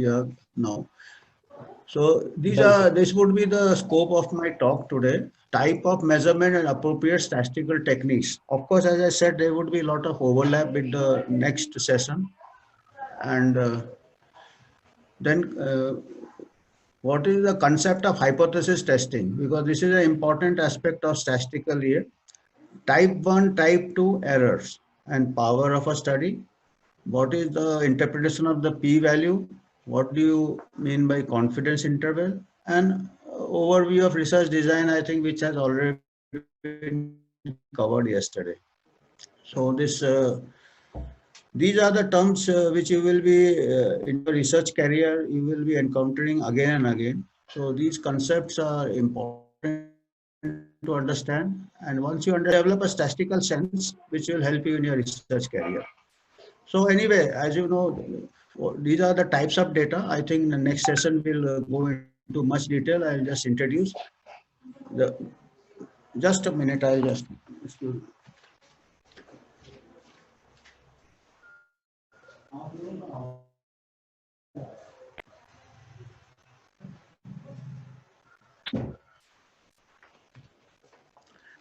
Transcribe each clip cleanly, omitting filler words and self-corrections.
here now. So this would be the scope of my talk today. Type of measurement and appropriate statistical techniques. Of course, as I said, there would be a lot of overlap with the next session. And then what is the concept of hypothesis testing? Because this is an important aspect of statistical here. Type 1, type 2 errors and power of a study. What is the interpretation of the p-value? What do you mean by confidence interval? And overview of research design, I think, which has already been covered yesterday. So these are the terms which you will be in your research career, you will be encountering again and again. So these concepts are important to understand. And once you develop a statistical sense, which will help you in your research career. So anyway, as you know, these are the types of data. I think the next session will go into much detail. I'll just introduce the. Just a minute. I'll just.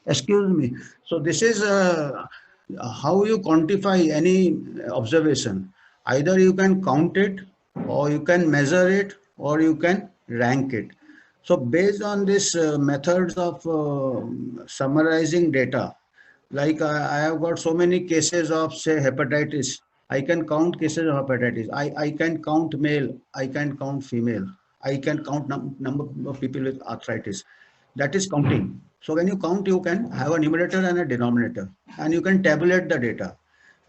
Excuse me. So this is how you quantify any observation. Either you can count it, or you can measure it, or you can rank it. So based on this methods of summarizing data, like I have got so many cases of, say, hepatitis. I can count cases of hepatitis. I can count male. I can count female. I can count number of people with arthritis. That is counting. So when you count, you can have a numerator and a denominator, and you can tabulate the data.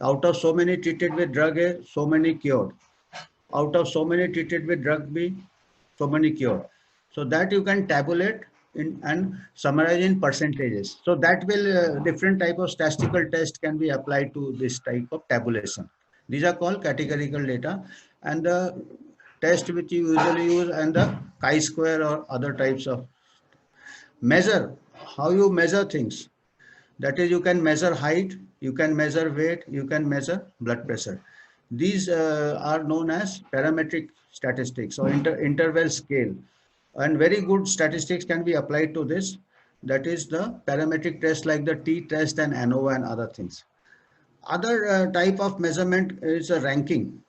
Out of so many treated with drug A, so many cured. Out of so many treated with drug B, so many cured. So that you can tabulate in and summarize in percentages. So that will different type of statistical test can be applied to this type of tabulation. These are called categorical data, and the test which you usually use and the chi-square or other types of measure. How you measure things? That is, you can measure height, you can measure weight, you can measure blood pressure. These are known as parametric statistics or interval scale. And very good statistics can be applied to this. That is the parametric test like the t-test and ANOVA and other things. Other type of measurement is a ranking,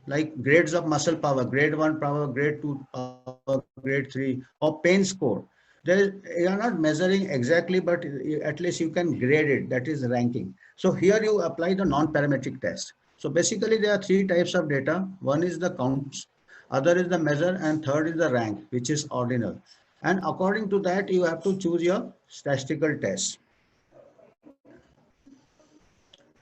like grades of muscle power, grade 1 power, grade 2 power, grade 3, or pain score. You are not measuring exactly, but at least you can grade it. That is ranking. So here you apply the non-parametric test. So basically there are three types of data. One is the counts, other is the measure, and third is the rank, which is ordinal. And according to that, you have to choose your statistical test.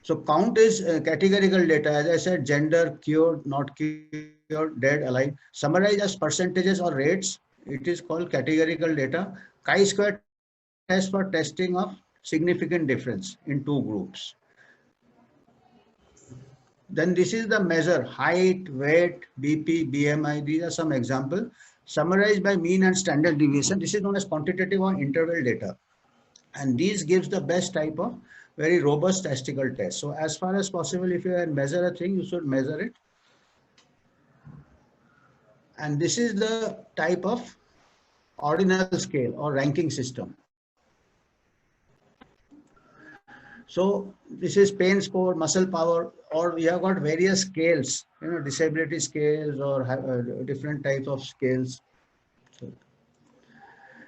So count is categorical data. As I said, gender, cured, not cured, dead, alive. Summarized as percentages or rates. It is called categorical data. Chi-square test for testing of significant difference in two groups. Then this is the measure: height, weight, BP, BMI. These are some examples. Summarized by mean and standard deviation. This is known as quantitative or interval data. And these gives the best type of very robust statistical test. So as far as possible, if you measure a thing, you should measure it. And this is the type of ordinal scale or ranking system. So this is pain score, muscle power, or we have got various scales, disability scales or different types of scales. So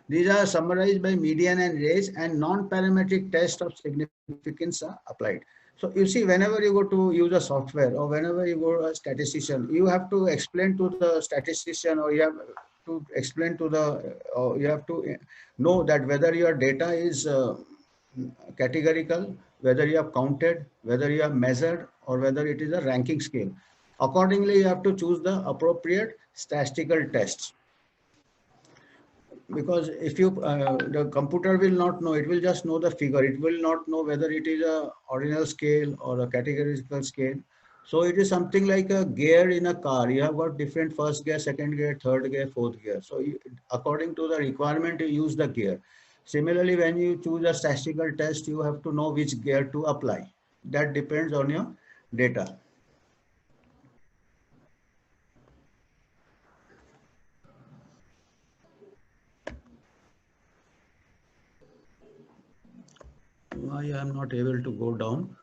these are summarized by median and range, and non-parametric test of significance are applied. So you see, whenever you go to use a software or whenever you go to a statistician, you have to explain to the statistician, or you have to explain to you have to know that whether your data is categorical, whether you have counted, whether you have measured, or whether it is a ranking scale. Accordingly, you have to choose the appropriate statistical tests. Because if you the computer will not know, it will just know the figure. It will not know whether it is a ordinal scale or a categorical scale. So it is something like a gear in a car. You have got different first gear, second gear, third gear, fourth gear. So according to the requirement, you use the gear. Similarly, when you choose a statistical test, you have to know which gear to apply. That depends on your data. Why I am not able to go down?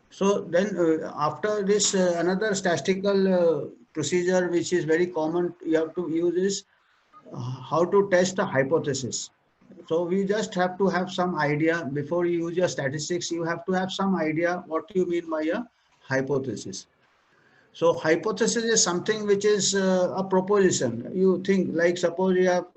So then after this, another statistical procedure which is very common you have to use is how to test a hypothesis. So we just have to have some idea before you use your statistics. You have to have some idea what you mean by a hypothesis. So hypothesis is something which is a proposition. You think, like suppose you have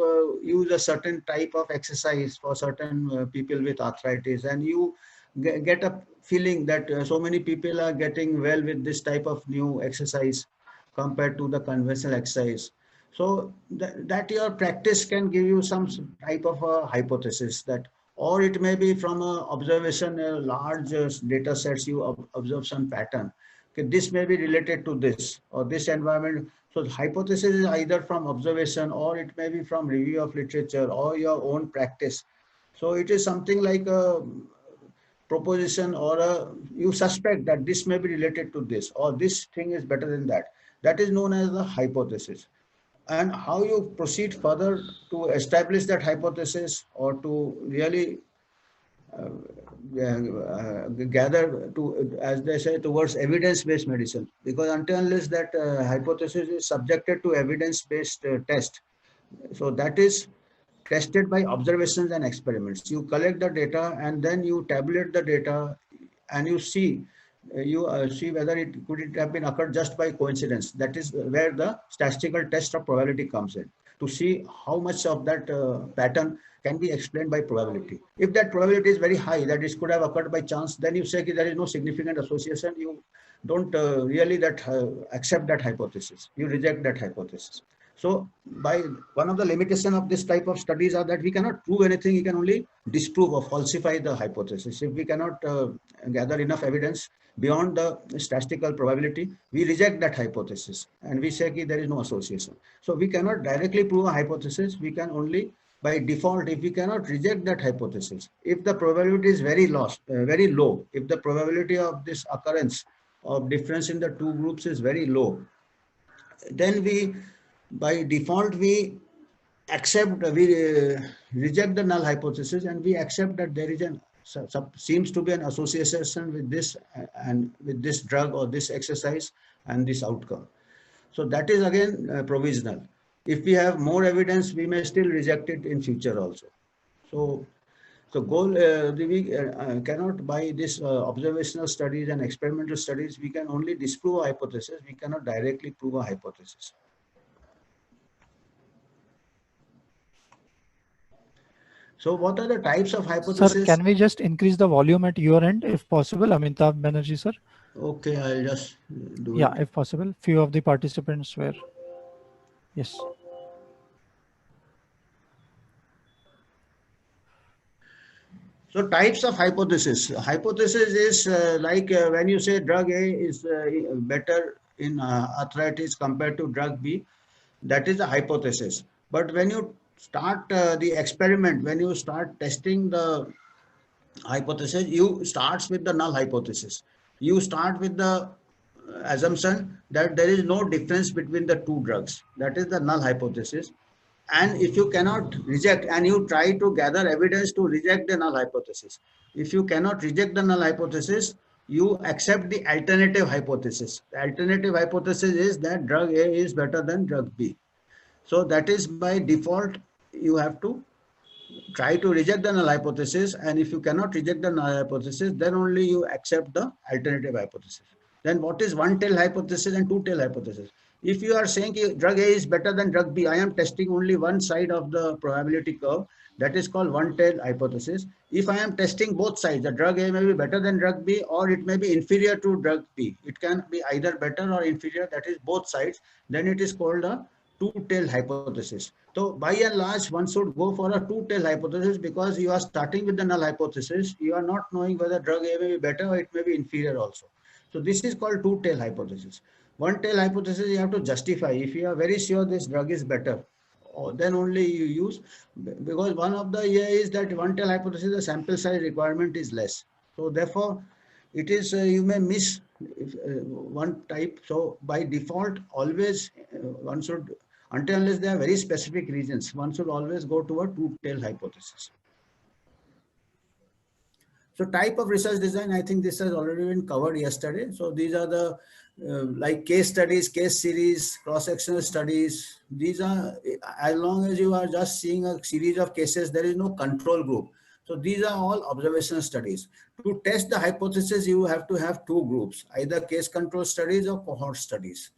used a certain type of exercise for certain people with arthritis, and you get a feeling that so many people are getting well with this type of new exercise compared to the conventional exercise. So that your practice can give you some type of a hypothesis that, or it may be from a observation, large data sets, you observe some pattern. Okay, this may be related to this or this environment. So the hypothesis is either from observation, or it may be from review of literature or your own practice. So it is something like a proposition, or you suspect that this may be related to this, or this thing is better than that. That is known as the hypothesis. And how you proceed further to establish that hypothesis, or to really gather to, as they say, towards evidence-based medicine, because until unless that hypothesis is subjected to evidence-based test, so that is tested by observations and experiments. You collect the data and then you tabulate the data, and you see see whether it could it have been occurred just by coincidence. That is where the statistical test of probability comes in, to see how much of that pattern can be explained by probability. If that probability is very high, that this could have occurred by chance, then you say there is no significant association. You don't really that accept that hypothesis. You reject that hypothesis. So by one of the limitation of this type of studies are that we cannot prove anything. You can only disprove or falsify the hypothesis. If we cannot gather enough evidence beyond the statistical probability, we reject that hypothesis and we say that there is no association. So we cannot directly prove a hypothesis. We can only by default, if we cannot reject that hypothesis, if the probability is very low, if the probability of this occurrence of difference in the two groups is very low, then we by default we accept, we reject the null hypothesis, and we accept that there is an seems to be an association with this and with this drug or this exercise and this outcome. So that is again provisional. If we have more evidence, we may still reject it in future also. So so goal, we cannot by this observational studies and experimental studies, we can only disprove a hypothesis. We cannot directly prove a hypothesis. So what are the types of Sir, hypotheses? can we just increase the volume at your end if possible? Amitabh Banerjee, sir. Okay, I'll just do Yeah, it. if possible. Few of the participants were. Yes. So types of hypothesis. Hypothesis is like when you say drug A is better in arthritis compared to drug B, that is a hypothesis. But when you start the experiment, when you start testing the hypothesis, you starts with the null hypothesis. You start with the assumption that there is no difference between the two drugs. That is the null hypothesis. And if you cannot reject, and you try to gather evidence to reject the null hypothesis, if you cannot reject the null hypothesis, you accept the alternative hypothesis. The alternative hypothesis is that drug A is better than drug B. So that is by default, you have to try to reject the null hypothesis, and if you cannot reject the null hypothesis, then only you accept the alternative hypothesis. Then what is one tail hypothesis and two tail hypothesis? If you are saying drug A is better than drug B, I am testing only one side of the probability curve. That is called one tail hypothesis. If I am testing both sides, the drug A may be better than drug B, or it may be inferior to drug B. It can be either better or inferior, that is both sides. Then it is called a two-tail hypothesis. So by and large, one should go for a two-tail hypothesis, because you are starting with the null hypothesis. You are not knowing whether drug A may be better or it may be inferior also. So this is called two-tail hypothesis. One-tail hypothesis you have to justify. If you are very sure this drug is better, then only you use, because one of the is that one-tail hypothesis, the sample size requirement is less. So therefore, it is you may miss one type. So by default, always one should Until unless there are very specific reasons, one should always go to a two-tailed hypothesis. So type of research design, I think this has already been covered yesterday. So these are the like case studies, case series, cross-sectional studies. These are, as long as you are just seeing a series of cases, there is no control group. So these are all observational studies. To test the hypothesis, you have to have two groups, either case control studies or cohort studies.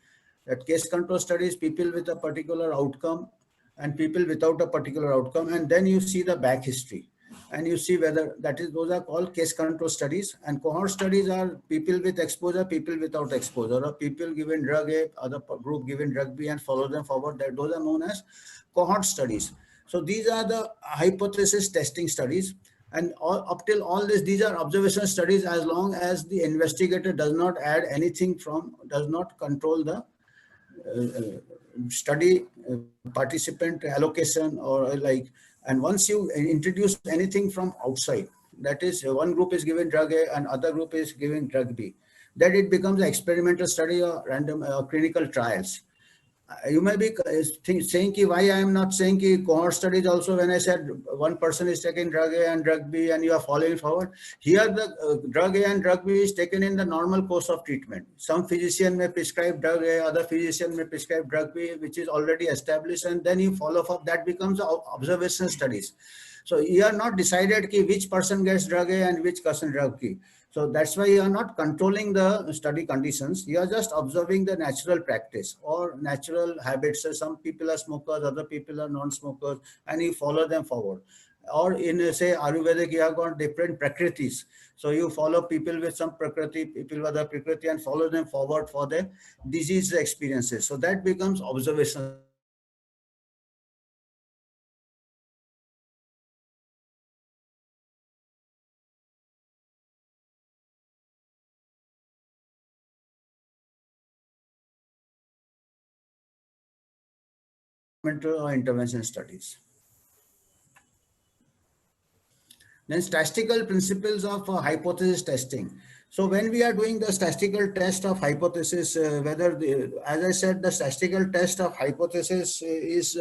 That case control studies, people with a particular outcome and people without a particular outcome, and then you see the back history and you see whether that is, those are called case control studies. And cohort studies are people with exposure, people without exposure, or people given drug A, other group given drug B and follow them forward. That those are known as cohort studies. So these are the hypothesis testing studies. And up till all this, these are observational studies as long as the investigator does not add anything from, does not control the study participant allocation or like. And once you introduce anything from outside, that is one group is given drug A and other group is given drug B, that it becomes an experimental study or random clinical trials. You may be saying ki why I am not saying ki cohort studies also, when I said one person is taking drug A and drug B and you are following forward. Here the drug A and drug B is taken in the normal course of treatment. Some physician may prescribe drug A, other physician may prescribe drug B, which is already established, and then you follow up. That becomes observational studies. So you are not decided ki which person gets drug A and which person drug B. So that's why you are not controlling the study conditions. You are just observing the natural practice or natural habits. So some people are smokers, other people are non-smokers, and you follow them forward. Or in say Ayurvedic, you have got different prakritis. So you follow people with some prakriti, people with other prakriti, and follow them forward for their disease experiences. So that becomes observational. Or intervention studies. Then statistical principles of hypothesis testing. So when we are doing the statistical test of hypothesis, as I said, the statistical test of hypothesis is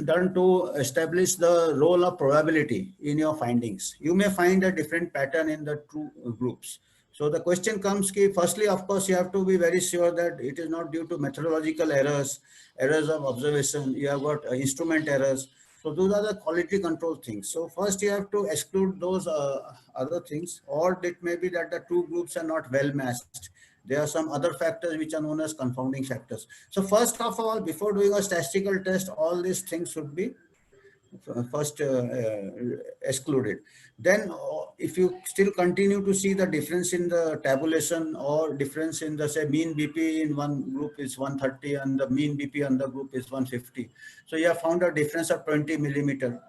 done to establish the role of probability in your findings. You may find a different pattern in the two groups. So the question comes, firstly, of course, you have to be very sure that it is not due to methodological errors, errors of observation. You have got instrument errors. So those are the quality control things. So first you have to exclude those other things, or it may be that the two groups are not well matched. There are some other factors which are known as confounding factors. So first of all, before doing a statistical test, all these things should be first excluded. Then if you still continue to see the difference in the tabulation or difference in the say mean BP in one group is 130 and the mean BP on the group is 150. So you have found a difference of 20 millimeter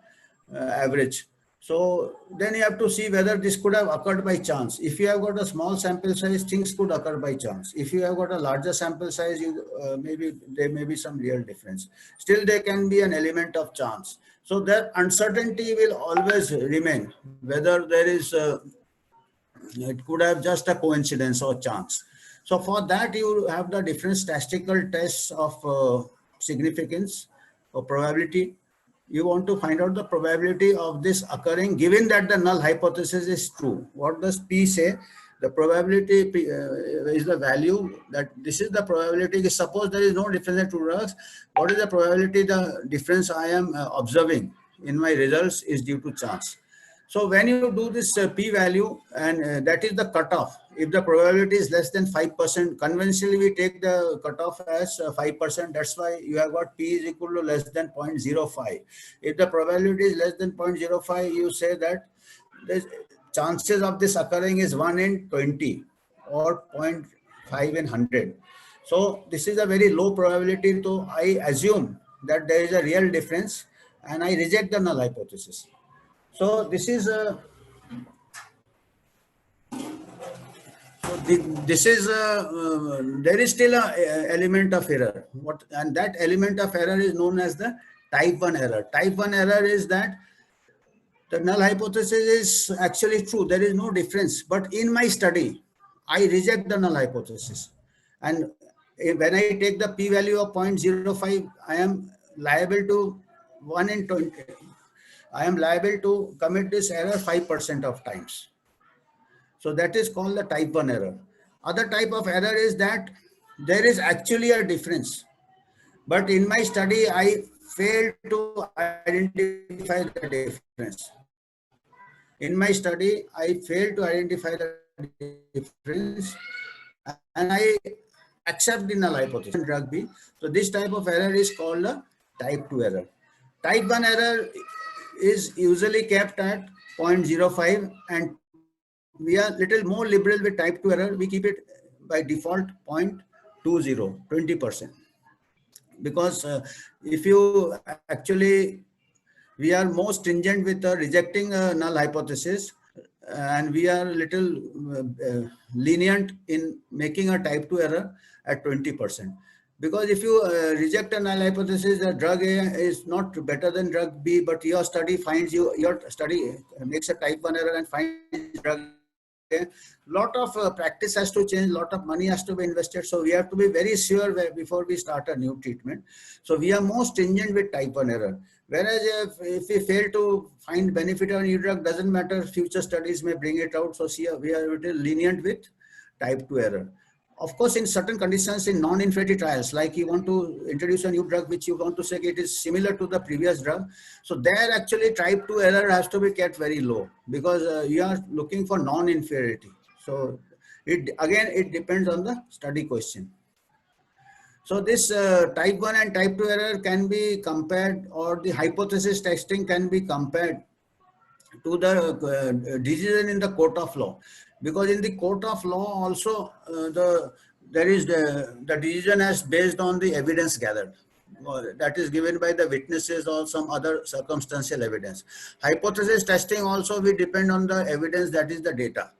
average. So then you have to see whether this could have occurred by chance. If you have got a small sample size, things could occur by chance. If you have got a larger sample size, maybe there may be some real difference. Still, there can be an element of chance. So that uncertainty will always remain, whether there is, it could have just a coincidence or chance. So for that, you have the different statistical tests of significance or probability. You want to find out the probability of this occurring given that the null hypothesis is true. What does P say? The probability is the value that this is the probability. Suppose there is no difference in two drugs. What is the probability? The difference I am observing in my results is due to chance. So when you do this P value, and that is the cutoff. If the probability is less than 5%, conventionally we take the cutoff as 5%. That's why you have got P is equal to less than 0.05. If the probability is less than 0.05, you say that the chances of this occurring is 1 in 20 or 0.5 in 100. So this is a very low probability. So I assume that there is a real difference and I reject the null hypothesis. So this is a, there is still a element of error. And that element of error is known as the type 1 error. Type 1 error is that the null hypothesis is actually true. There is no difference. But in my study, I reject the null hypothesis. And when I take the p-value of 0.05, I am liable to 1 in 20. I am liable to commit this error 5% of times. So that is called the type 1 error. Other type of error is that there is actually a difference. But in my study, I failed to identify the difference. In my study, I failed to identify the difference, and I accept the null hypothesis drug B. So this type of error is called a type 2 error. Type 1 error is usually kept at 0.05, and we are little more liberal with type 2 error. We keep it by default 0.20, 20%. Because if you actually, we are more stringent with rejecting a null hypothesis, and we are little lenient in making a type 2 error at 20%. Because if you reject a null hypothesis that drug A is not better than drug B, but your study finds your study makes a type 1 error and finds drug A, lot of practice has to change, lot of money has to be invested. So we have to be very sure before we start a new treatment. So we are more stringent with type 1 error. Whereas if we fail to find benefit on new drug, doesn't matter, future studies may bring it out. So see, we are a little lenient with type 2 error. Of course, in certain conditions, in non-inferiority trials, like you want to introduce a new drug which you want to say it is similar to the previous drug. So there actually type 2 error has to be kept very low, because you are looking for non-inferiority. So it depends on the study question. So this type 1 and type 2 error can be compared, or the hypothesis testing can be compared to the decision in the court of law. Because in the court of law also the decision is based on the evidence gathered, that is given by the witnesses or some other circumstantial evidence. Hypothesis testing also we depend on the evidence, that is the data.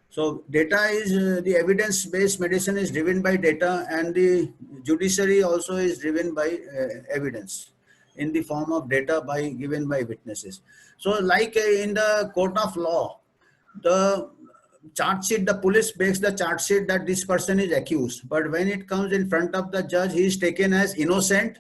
So data is the evidence-based medicine is driven by data, and the judiciary also is driven by evidence in the form of data given by witnesses. So like in the court of law, the charge sheet, the police makes the charge sheet that this person is accused, but when it comes in front of the judge, he is taken as innocent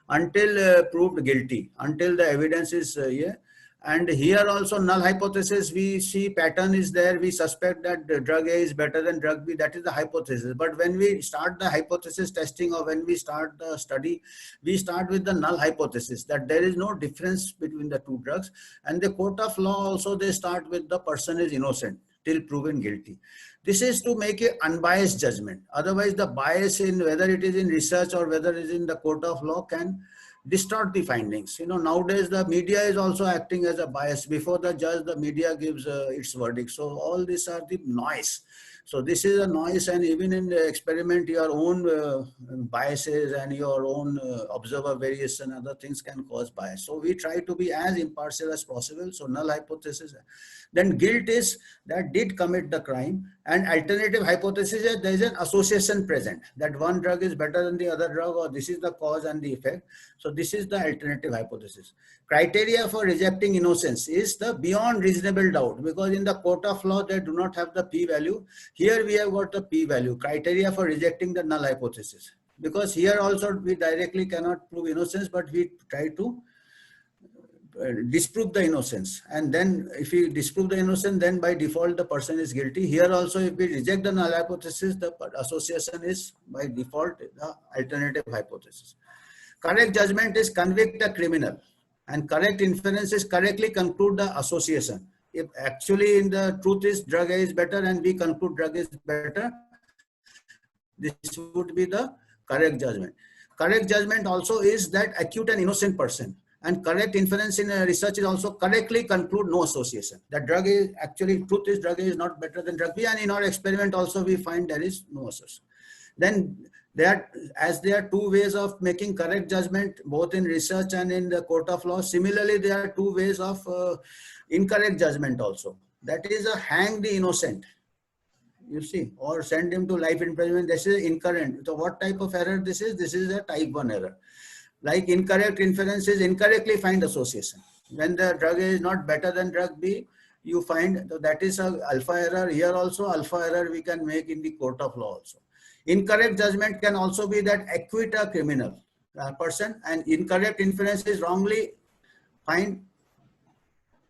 until proved guilty, until the evidence is here. And here also null hypothesis, we see pattern is there. We suspect that the drug A is better than drug B. That is the hypothesis. But when we start the hypothesis testing, or when we start the study, we start with the null hypothesis that there is no difference between the two drugs. And the court of law also, they start with the person is innocent till proven guilty. This is to make an unbiased judgment. Otherwise, the bias in whether it is in research or whether it is in the court of law can distort the findings. You know, nowadays the media is also acting as a bias. Before the judge, the media gives its verdict. So all these are the noise. So this is a noise, and even in the experiment, your own biases and your own observer variation, other things can cause bias. So we try to be as impartial as possible. So null hypothesis. Then guilt is that did commit the crime, and alternative hypothesis is there is an association present, that one drug is better than the other drug, or this is the cause and the effect. So this is the alternative hypothesis. Criteria for rejecting innocence is the beyond reasonable doubt, because in the court of law, they do not have the p-value. Here we have got the p-value, criteria for rejecting the null hypothesis. Because here also we directly cannot prove innocence, but we try to disprove the innocence. And then if we disprove the innocence, then by default the person is guilty. Here also, if we reject the null hypothesis, the association is by default the alternative hypothesis. Correct judgment is convict the criminal, and correct inference is correctly conclude the association. If actually in the truth is drug A is better and we conclude drug is better, this would be the correct judgment. Correct judgment also is that acute an innocent person, and correct inference in research is also correctly conclude no association. That drug is actually, truth is drug A is not better than drug B, and in our experiment also we find there is no association. Then there are two ways of making correct judgment, both in research and in the court of law. Similarly, there are two ways of incorrect judgment also. That is a hang the innocent, you see, or send him to life imprisonment. This is incorrect. So what type of error this is? This is a type 1 error. Like incorrect inference is incorrectly find association. When the drug A is not better than drug B, you find that is a alpha error. Here also alpha error we can make in the court of law also. Incorrect judgment can also be that acquit a criminal person, and incorrect inference is wrongly find.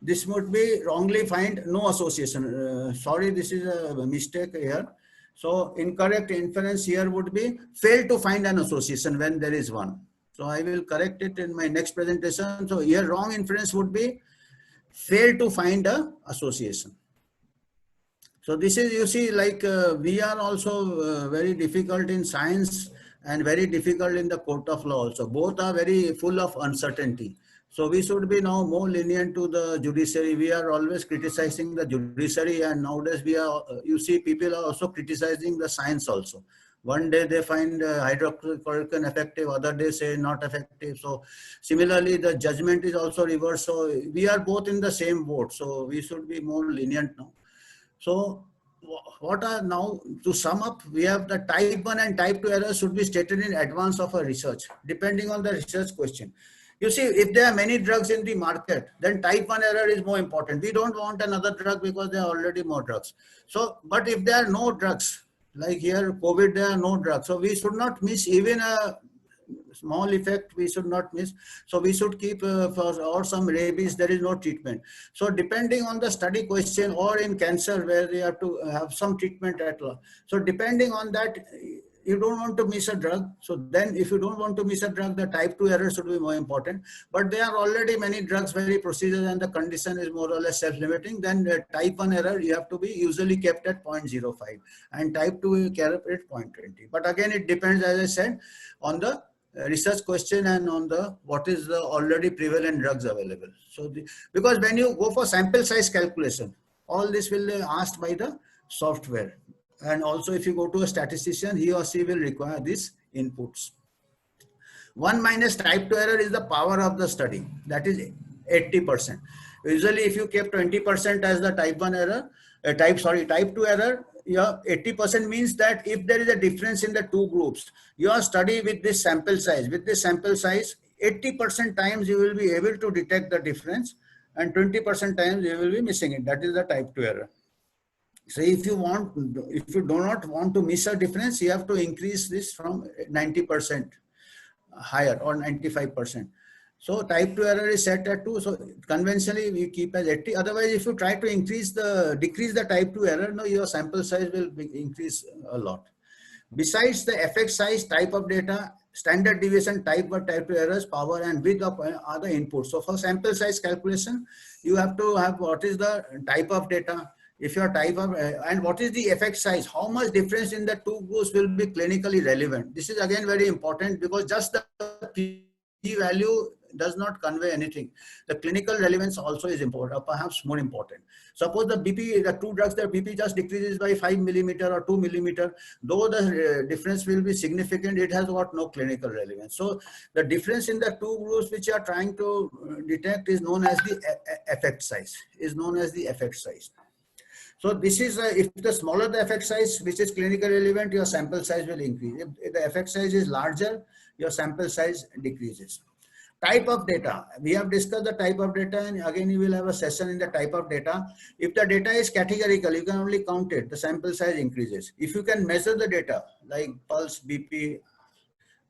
This would be wrongly find no association. Sorry, this is a mistake here. So incorrect inference here would be fail to find an association when there is one. So I will correct it in my next presentation. So here wrong inference would be fail to find a association. So this is, you see, like we are also very difficult in science and very difficult in the court of law also. Both are very full of uncertainty. So we should be now more lenient to the judiciary. We are always criticizing the judiciary, and nowadays we are, you see, people are also criticizing the science also. One day they find hydroxychloroquine effective, other day say not effective. So similarly, the judgment is also reversed. So we are both in the same boat. So we should be more lenient now. So what are now, to sum up, we have the type 1 and type 2 errors should be stated in advance of a research, depending on the research question. You see, if there are many drugs in the market, then type 1 error is more important. We don't want another drug because there are already more drugs. So, but if there are no drugs, like here COVID, there are no drugs. So we should not miss even a small effect, we should not miss. So we should keep or some rabies, there is no treatment. So depending on the study question, or in cancer where they have to have some treatment at all. So depending on that, you don't want to miss a drug. So then if you don't want to miss a drug, the type 2 error should be more important. But there are already many drugs, very procedures, and the condition is more or less self-limiting. Then the type 1 error, you have to be usually kept at 0.05, and type 2 you keep at 0.20. But again, it depends, as I said, on the research question and on the what is the already prevalent drugs available. So because when you go for sample size calculation, all this will be asked by the software. And also if you go to a statistician, he or she will require these inputs. 1 minus type 2 error is the power of the study, that is 80%. Usually if you keep 20% as the type 1 error, type 2 error, yeah, 80% means that if there is a difference in the two groups, your study with this sample size, 80% times you will be able to detect the difference, and 20% times you will be missing it. That is the type 2 error. So if you do not want to miss a difference, you have to increase this from 90% higher or 95%. So type 2 error is set at 2. So conventionally we keep as 80. Otherwise, if you try to decrease the type 2 error, no, your sample size will increase a lot. Besides the effect size, type of data, standard deviation, type 2 errors, power and width of are the inputs. So for sample size calculation, you have to have what is the type of data, if your type of, and what is the effect size, how much difference in the two groups will be clinically relevant. This is again very important, because just the p-value does not convey anything. The clinical relevance also is important, or perhaps more important. Suppose the BP, the two drugs, the BP just decreases by 5 millimeter or 2 millimeter, though the difference will be significant, it has got no clinical relevance. So the difference in the two groups which you are trying to detect is known as the effect size, So this is, if the smaller the effect size, which is clinically relevant, your sample size will increase. If the effect size is larger, your sample size decreases. Type of data. We have discussed the type of data, and again you will have a session in the type of data. If the data is categorical, you can only count it, the sample size increases. If you can measure the data like pulse, BP,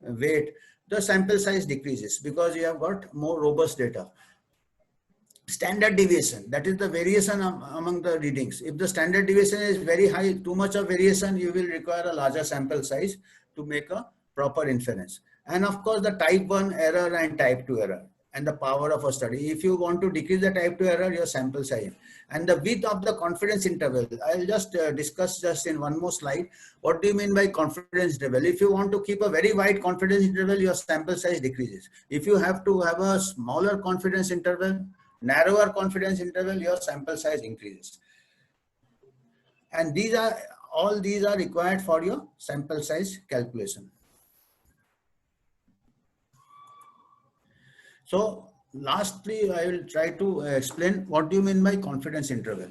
weight, the sample size decreases because you have got more robust data. Standard deviation, that is the variation among the readings. If the standard deviation is very high, too much of variation, you will require a larger sample size to make a proper inference. And of course, the type 1 error and type 2 error and the power of a study. If you want to decrease the type 2 error, your sample size. And the width of the confidence interval. I'll just discuss just in one more slide. What do you mean by confidence interval? If you want to keep a very wide confidence interval, your sample size decreases. If you have to have a smaller confidence interval, narrower confidence interval, your sample size increases. And all these are required for your sample size calculation. So lastly, I will try to explain what do you mean by confidence interval.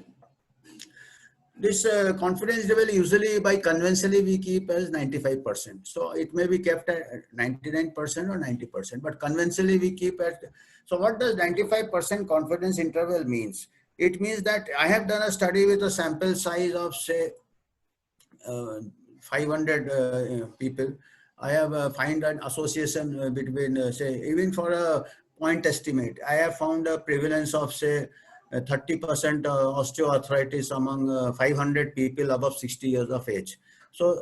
This confidence interval usually by conventionally we keep as 95%. So it may be kept at 99% or 90%, but conventionally we keep at. So what does 95% confidence interval means? It means that I have done a study with a sample size of say 500 people, I have find an association between, say, even for a point estimate, I have found a prevalence of, say, 30% osteoarthritis among 500 people above 60 years of age. So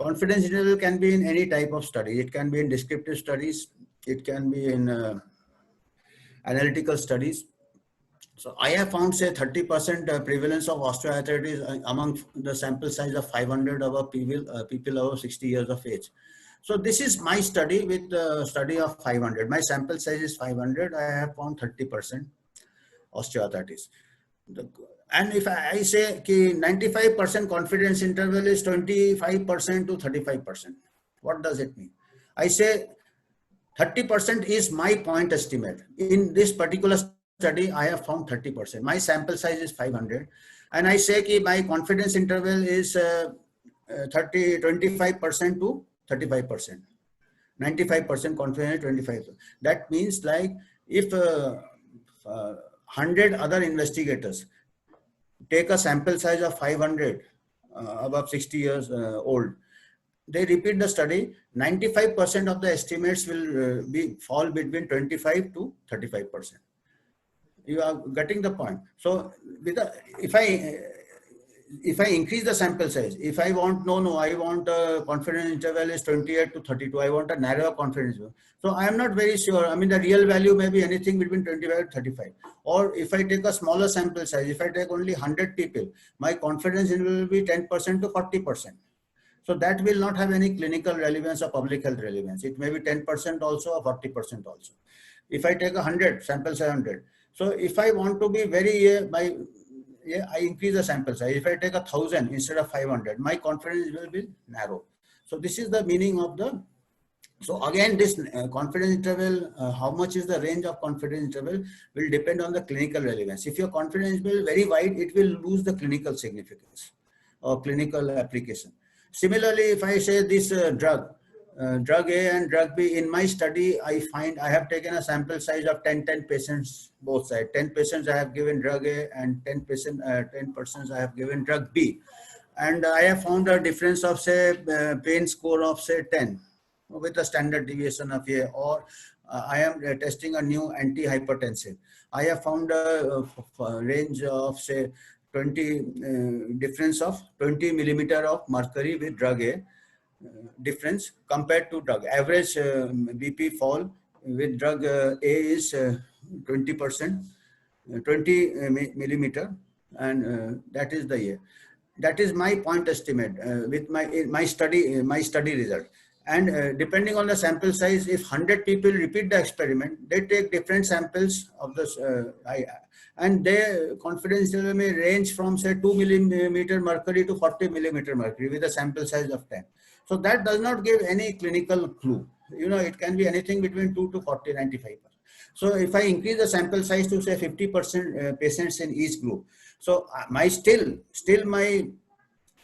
confidence interval can be in any type of study. It can be in descriptive studies. It can be in analytical studies. So I have found, say, 30% prevalence of osteoarthritis among the sample size of 500 above people above 60 years of age. So this is my study with the study of 500. My sample size is 500. I have found 30% osteoarthritis. And if I say 95% confidence interval is 25% to 35%, what does it mean? I say 30% is my point estimate. In this particular study, I have found 30%. My sample size is 500. And I say that my confidence interval is 25% to 35%. 95% confidence, 25%. That means, like, if 100 other investigators take a sample size of 500 above 60 years old, they repeat the study, 95% of the estimates will fall between 25 to 35%. You are getting the point. So if I increase the sample size, if I want, I want a confidence interval is 28 to 32, I want a narrower confidence interval. So I am not very sure. I mean, the real value may be anything between 25 and 35. Or if I take a smaller sample size, if I take only 100 people, my confidence interval will be 10% to 40%. So that will not have any clinical relevance or public health relevance. It may be 10% also or 40% also. If I take 100, sample size 100. So if I want to be very, I increase the sample size. If I take 1,000 instead of 500, my confidence will be narrow. So this is the meaning of the, so again, this confidence interval, how much is the range of confidence interval will depend on the clinical relevance. If your confidence interval is very wide, it will lose the clinical significance or clinical application. Similarly, if I say this drug A and drug B, in my study, I find I have taken a sample size of 10 patients, both sides. 10 patients I have given drug A and 10 persons I have given drug B. And I have found a difference of, say, pain score of, say, 10 with a standard deviation of A. Or I am testing a new antihypertensive. I have found a range of, say, 20 difference of 20 millimeter of mercury with drug A difference compared to drug. Average BP fall with drug A is 20%, 20 millimeter, and that is the A. That is my point estimate with my study result. And depending on the sample size, if 100 people repeat the experiment, they take different samples of this, and their confidence interval may range from, say, 2 millimeter mercury to 40 millimeter mercury with a sample size of 10. So that does not give any clinical clue. You know, it can be anything between 2 to 40, 95%. So if I increase the sample size to, say, 50% patients in each group, so my still my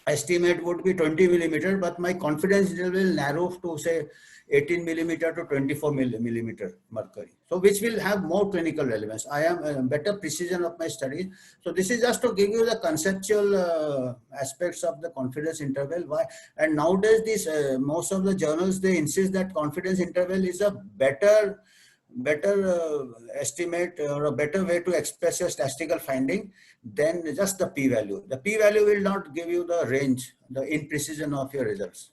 estimate would be 20 millimeter, but my confidence interval will narrow to, say, 18 millimeter to 24 millimeter mercury. So which will have more clinical relevance. I am better precision of my study. So this is just to give you the conceptual aspects of the confidence interval. Why? And nowadays, this most of the journals, they insist that confidence interval is a better estimate or a better way to express your statistical finding than just the p-value. The p-value will not give you the range, the imprecision of your results.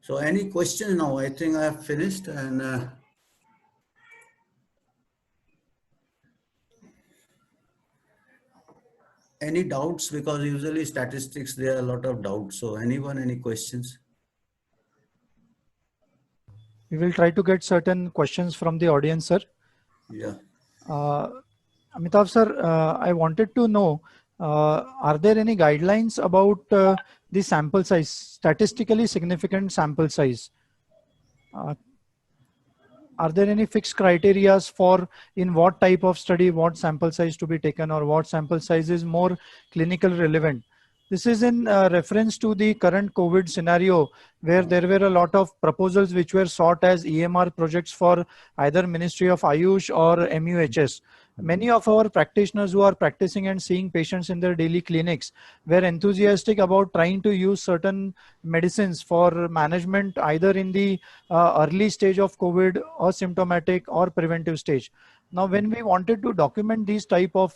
So any question now? I think I have finished. And any doubts? Because usually statistics, there are a lot of doubts. So anyone, any questions? We will try to get certain questions from the audience, sir. Yeah. Amitabh sir, I wanted to know, are there any guidelines about the sample size, statistically significant sample size? Are there any fixed criteria for in what type of study, what sample size to be taken, or what sample size is more clinical relevant? This is in reference to the current COVID scenario, where there were a lot of proposals which were sought as EMR projects for either Ministry of Ayush or MUHS. Many of our practitioners who are practicing and seeing patients in their daily clinics were enthusiastic about trying to use certain medicines for management either in the early stage of COVID or symptomatic or preventive stage. Now, when we wanted to document these type of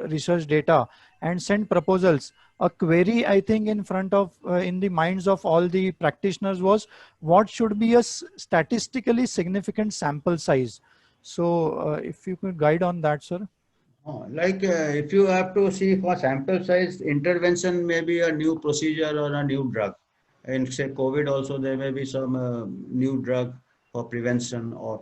research data and send proposals, a query I think in front of in the minds of all the practitioners was what should be a statistically significant sample size. So, if you could guide on that, sir. Like if you have to see for sample size, intervention may be a new procedure or a new drug. In say COVID also there may be some new drug for prevention, or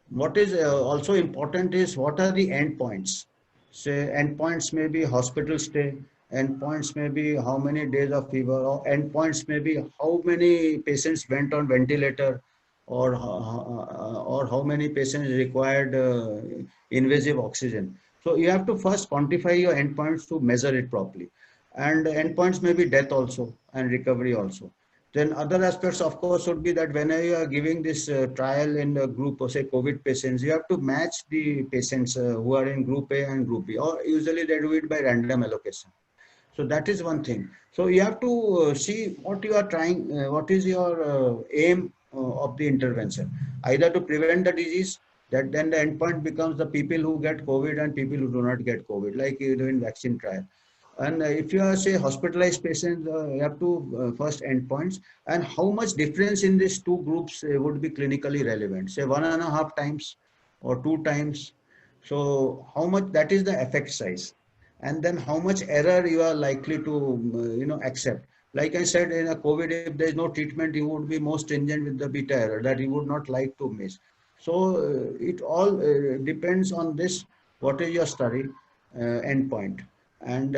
what is also important is what are the endpoints. Say endpoints may be hospital stay, endpoints may be how many days of fever, or endpoints may be how many patients went on ventilator, or how many patients required invasive oxygen. So you have to first quantify your endpoints to measure it properly. And endpoints may be death also and recovery also. Then other aspects, of course, would be that whenever you are giving this trial in a group of say COVID patients, you have to match the patients who are in group A and group B, or usually they do it by random allocation. So that is one thing. So you have to see what you are trying, what is your aim of the intervention, either to prevent the disease, that then the endpoint becomes the people who get COVID and people who do not get COVID, like you do in vaccine trial. And if you are say hospitalized patients, you have to first endpoints, and how much difference in these two groups would be clinically relevant, say 1.5 times or 2 times. So how much, that is the effect size, and then how much error you are likely to accept. Like I said, in a COVID, if there is no treatment, you would be more stringent with the beta error that you would not like to miss. So it all depends on this, what is your study endpoint. And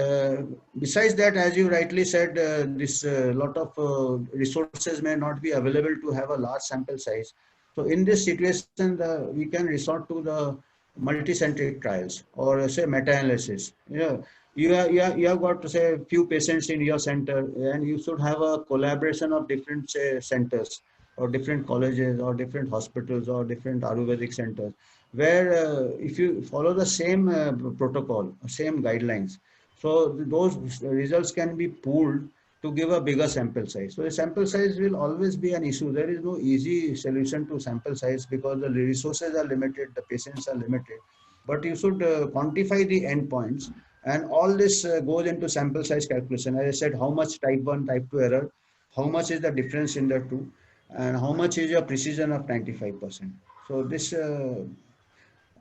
besides that, as you rightly said, this lot of resources may not be available to have a large sample size. So in this situation, we can resort to the multicentric trials, or say meta-analysis. You have got to say few patients in your center, and you should have a collaboration of different say centers, or different colleges, or different hospitals, or different Ayurvedic centers, where if you follow the same protocol, same guidelines, so those results can be pooled to give a bigger sample size. So the sample size will always be an issue. There is no easy solution to sample size because the resources are limited, the patients are limited. But you should quantify the endpoints, and all this goes into sample size calculation. As I said, how much type 1, type 2 error, how much is the difference in the two, and how much is your precision of 95%. So this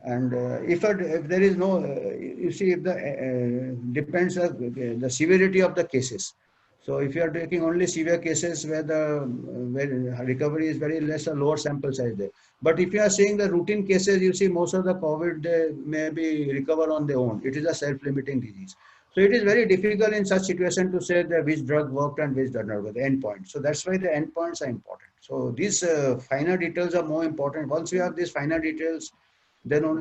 and if there is no, you see, if the depends the severity of the cases. So if you are taking only severe cases where the where recovery is very less, a lower sample size there. But if you are seeing the routine cases, you see most of the COVID they may be recover on their own. It is a self-limiting disease. So it is very difficult in such situation to say that which drug worked and which did not work, the endpoint. So that's why the endpoints are important. So these finer details are more important. Once you have these finer details, then only